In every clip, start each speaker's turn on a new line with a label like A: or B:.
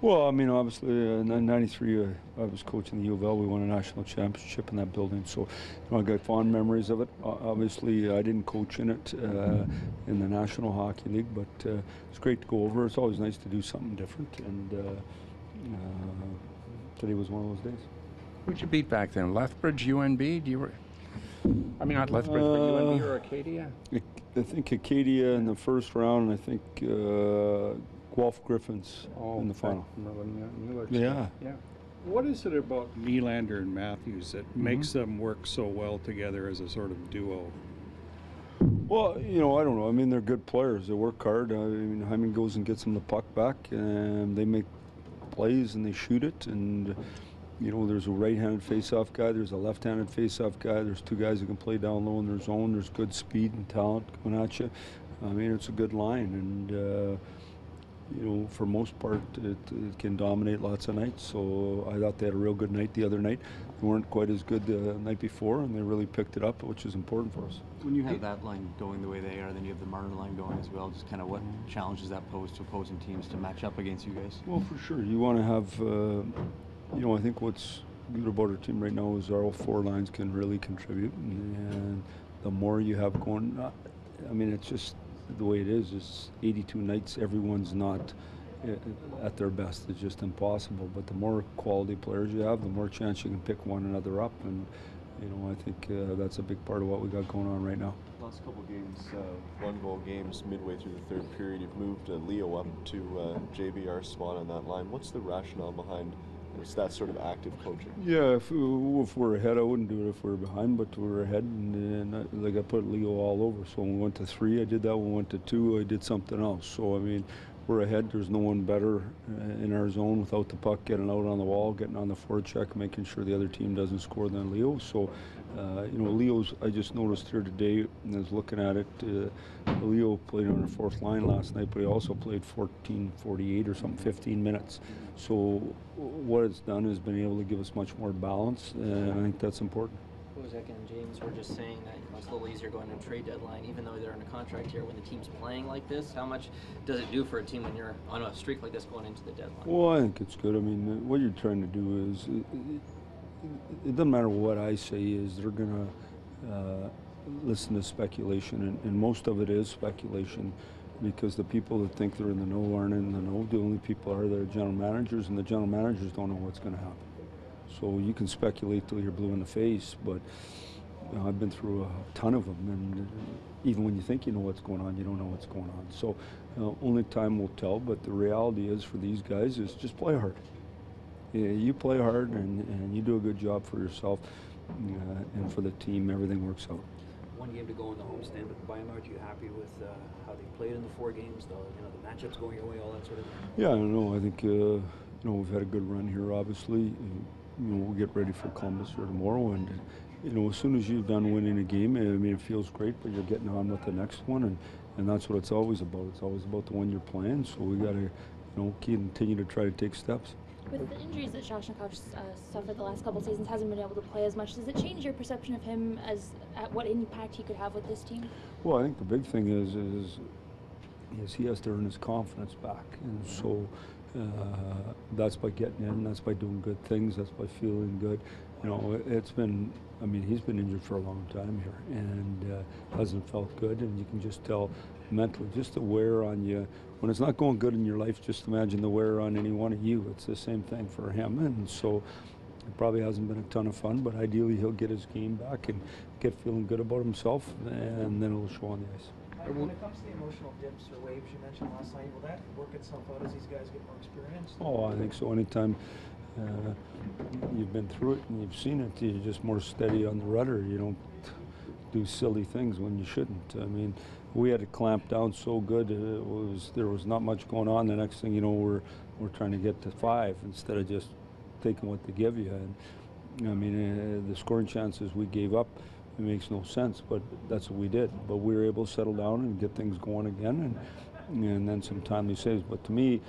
A: Well, I mean, obviously, in '93, I was coaching the U of L. We won a national championship in that building, so I got fond memories of it. Obviously, I didn't coach in it in the National Hockey League, but it's great to go over. It's always nice to do something different, and today was one of those days.
B: Who'd you beat back then? Lethbridge, UNB? I mean, not Lethbridge, but UNB or Acadia?
A: I think Acadia in the first round, and I think Guelph Griffins in the final. Yeah.
C: What is it about Nylander and Matthews that makes them work so well together as a sort of duo?
A: Well, I don't know. I mean, they're good players. They work hard. I mean, Hyman goes and gets them the puck back, and they make plays and they shoot it. And there's a right-handed face-off guy. There's a left-handed face-off guy. There's two guys who can play down low in their zone. There's good speed and talent coming at you. I mean, it's a good line, and for most part, it can dominate lots of nights. So I thought they had a real good night the other night. They weren't quite as good the night before, and they really picked it up, which is important for us.
D: When you have that line going the way they are, then you have the Marner line going as well. Just kind of what challenges that pose to opposing teams to match up against you guys?
A: Well, for sure. You want to have, I think what's good about our team right now is our all four lines can really contribute. And the more you have going, I mean, it's just the way it is. It's 82 nights. Everyone's not at their best. It's just impossible. But the more quality players you have, the more chance you can pick one another up. And I think that's a big part of what we got going on right now.
E: Last couple games, one-goal games midway through the third period. You've moved Leo up to JBR's spot on that line. What's the rationale behind that sort of active coaching?
A: Yeah, if we're ahead, I wouldn't do it if we were behind, but we're ahead, and I put Leo all over. So when we went to 3, I did that. When we went to 2, I did something else. So, I mean, we're ahead. There's no one better in our zone without the puck, getting out on the wall, getting on the forecheck, making sure the other team doesn't score than Leo. So, Leo's, I just noticed here today, and I was looking at it, Leo played on the fourth line last night, but he also played 14:48 or something, 15 minutes. So what it's done is been able to give us much more balance, and I think that's important.
F: Bozek and James were just saying that it's a little easier going to a trade deadline, even though they're in a contract here. When the team's playing like this, how much does it do for a team when you're on a streak like this going into the deadline?
A: Well, I think it's good. I mean, what you're trying to do is, it doesn't matter what I say, is they're going to listen to speculation, and most of it is speculation, because the people that think they're in the know aren't in the know. The only people are their general managers, and the general managers don't know what's going to happen. So you can speculate till you're blue in the face, but I've been through a ton of them, and even when you think you know what's going on, you don't know what's going on. So only time will tell, but the reality is for these guys is just play hard. Yeah, you play hard, and you do a good job for yourself, and for the team, everything works out.
G: One game to go in the homestand, but by and large, are you happy with how they played in the 4 games, the matchups going your way, all that sort of thing?
A: Yeah, I don't know. I think we've had a good run here, obviously. We'll get ready for Columbus here tomorrow, and as soon as you've done winning a game, I mean, it feels great, but you're getting on with the next one, and that's what it's always about. It's always about the one you're playing, so we got to continue to try to take steps.
H: With the injuries that Shashnikov suffered the last couple of seasons, hasn't been able to play as much. Does it change your perception of him as what impact he could have with this team? Well,
A: I think the big thing is he has to earn his confidence back, and so that's by getting in, that's by doing good things, that's by feeling good. It's been, I mean, he's been injured for a long time here, and hasn't felt good, and you can just tell mentally, just the wear on you. When it's not going good in your life, just imagine the wear on any one of you. It's the same thing for him, and so it probably hasn't been a ton of fun, but ideally he'll get his game back and get feeling good about himself, and then it'll show on the ice.
G: When it comes to the emotional dips or waves you mentioned last night, will that work itself out as these guys get more experience?
A: Oh, I think so. Anytime you've been through it and you've seen it, you're just more steady on the rudder. You don't do silly things when you shouldn't. I mean, we had to clamp down so good. There was not much going on. The next thing you know, we're trying to get to 5 instead of just taking what they give you. And I mean, the scoring chances we gave up, it makes no sense, but that's what we did. But we were able to settle down and get things going again, and then some timely saves. But to me,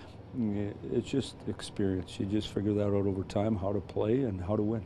A: it's just experience. You just figure that out over time, how to play and how to win.